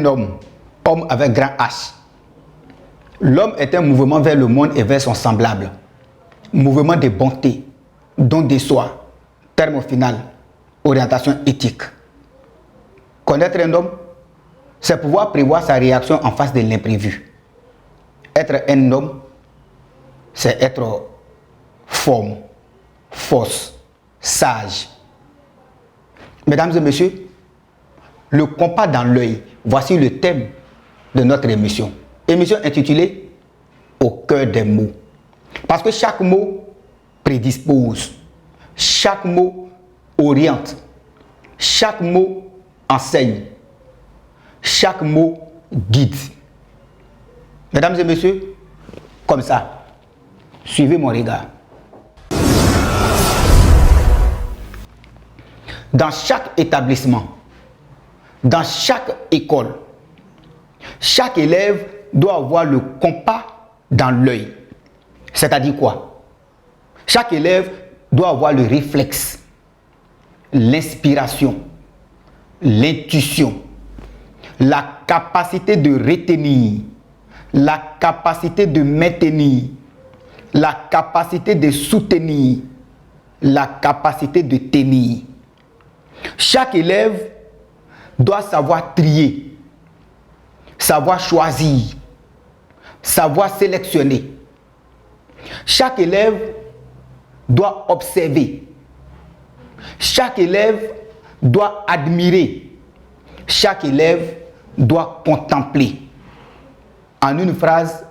un homme, homme avec grand H. L'homme est un mouvement vers le monde et vers son semblable. Mouvement de bonté, don de soi, terme final, orientation éthique. Connaître un homme, c'est pouvoir prévoir sa réaction en face de l'imprévu. Être un homme, c'est être forme, force, sage. Mesdames et messieurs, le compas dans l'œil, voici le thème de notre émission. Émission intitulée Au cœur des mots. Parce que chaque mot prédispose, chaque mot oriente, chaque mot enseigne, chaque mot guide. Mesdames et messieurs, comme ça, suivez mon regard. Dans chaque établissement, dans chaque école, chaque élève doit avoir le compas dans l'œil. C'est-à-dire quoi? Chaque élève doit avoir le réflexe, l'inspiration, l'intuition, la capacité de retenir, la capacité de maintenir, la capacité de soutenir, la capacité de tenir. Chaque élève doit savoir trier, savoir choisir, savoir sélectionner. Chaque élève doit observer. Chaque élève doit admirer. Chaque élève doit contempler. En une phrase,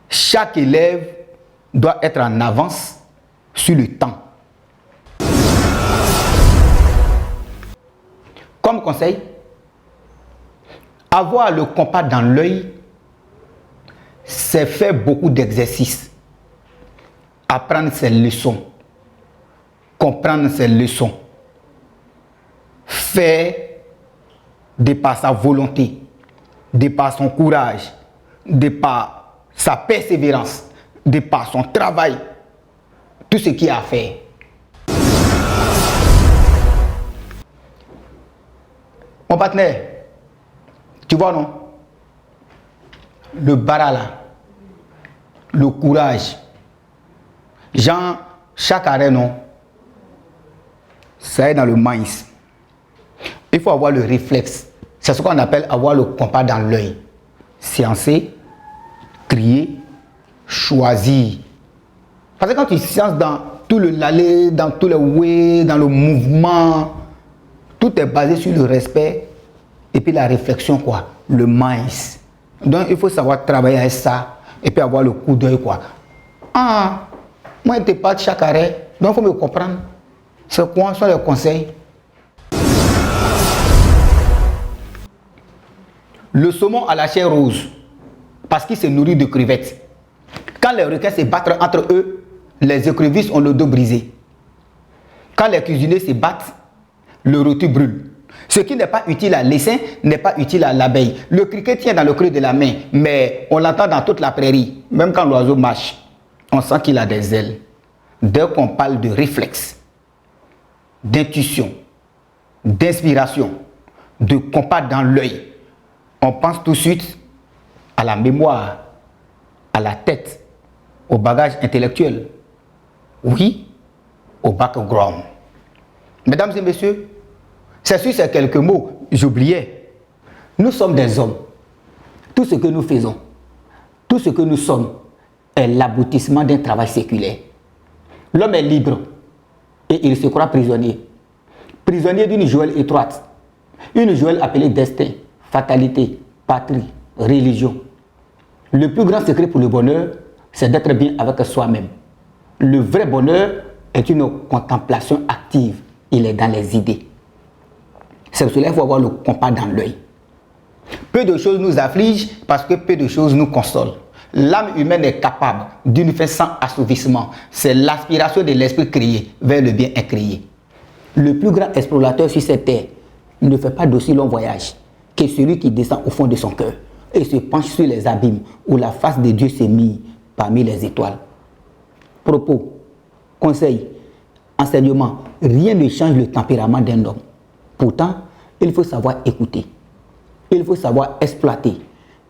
chaque élève doit être en avance sur le temps. Comme conseil, avoir le compas dans l'œil, c'est faire beaucoup d'exercices, apprendre ses leçons, comprendre ses leçons, faire de par sa volonté, de par son courage, de par sa persévérance, de par son travail, tout ce qu'il y a à faire. Mon partenaire, tu vois non? Le bara là, le courage. Jean, chaque arrêt non, ça est dans le maïs. Il faut avoir le réflexe. C'est ce qu'on appelle avoir le compas dans l'œil. Sciencer, trier, choisir. Parce que quand tu sciences dans tout le l'aller, dans tout le way, dans le mouvement, tout est basé sur le respect et puis la réflexion, quoi, le maïs. Donc il faut savoir travailler avec ça et puis avoir le coup d'œil, quoi. Ah, moi je ne pas de chaque arrêt, donc il faut me comprendre. C'est quoi sont les conseils? Le saumon à la chair rose, parce qu'il se nourrit de crevettes. Quand les requins se battent entre eux, les écrevisses ont le dos brisé. Quand les cuisiniers se battent, le rôti brûle. Ce qui n'est pas utile à l'essaim n'est pas utile à l'abeille. Le criquet tient dans le creux de la main, mais on l'entend dans toute la prairie. Même quand l'oiseau marche, on sent qu'il a des ailes. Dès qu'on parle de réflexe, d'intuition, d'inspiration, de compas dans l'œil, on pense tout de suite à la mémoire, à la tête, au bagage intellectuel. Oui, au background. Mesdames et messieurs, c'est sur ces quelques mots, j'oubliais. Nous sommes des hommes. Tout ce que nous faisons, tout ce que nous sommes, est l'aboutissement d'un travail séculaire. L'homme est libre et il se croit prisonnier. Prisonnier d'une geôle étroite. Une geôle appelée destin, fatalité, patrie, religion. Le plus grand secret pour le bonheur, c'est d'être bien avec soi-même. Le vrai bonheur est une contemplation active. Il est dans les idées. C'est pour cela qu'il faut avoir le compas dans l'œil. Peu de choses nous affligent parce que peu de choses nous consolent. L'âme humaine est capable d'une fin sans assouvissement. C'est l'aspiration de l'esprit créé vers le bien incréé. Le plus grand explorateur sur cette terre ne fait pas d'aussi long voyage que celui qui descend au fond de son cœur et se penche sur les abîmes où la face de Dieu s'est mise parmi les étoiles. Propos, conseils, enseignements, rien ne change le tempérament d'un homme. Pourtant, il faut savoir écouter. Il faut savoir exploiter.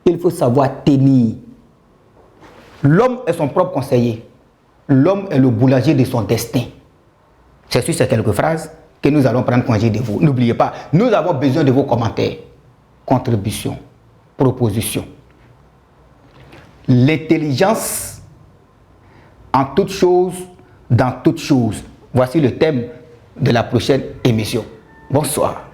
Il faut savoir tenir. L'homme est son propre conseiller. L'homme est le boulanger de son destin. C'est sur ces quelques phrases que nous allons prendre congé de vous. N'oubliez pas, nous avons besoin de vos commentaires, contributions, propositions. L'intelligence en toutes choses, dans toutes choses. Voici le thème de la prochaine émission. Bonsoir.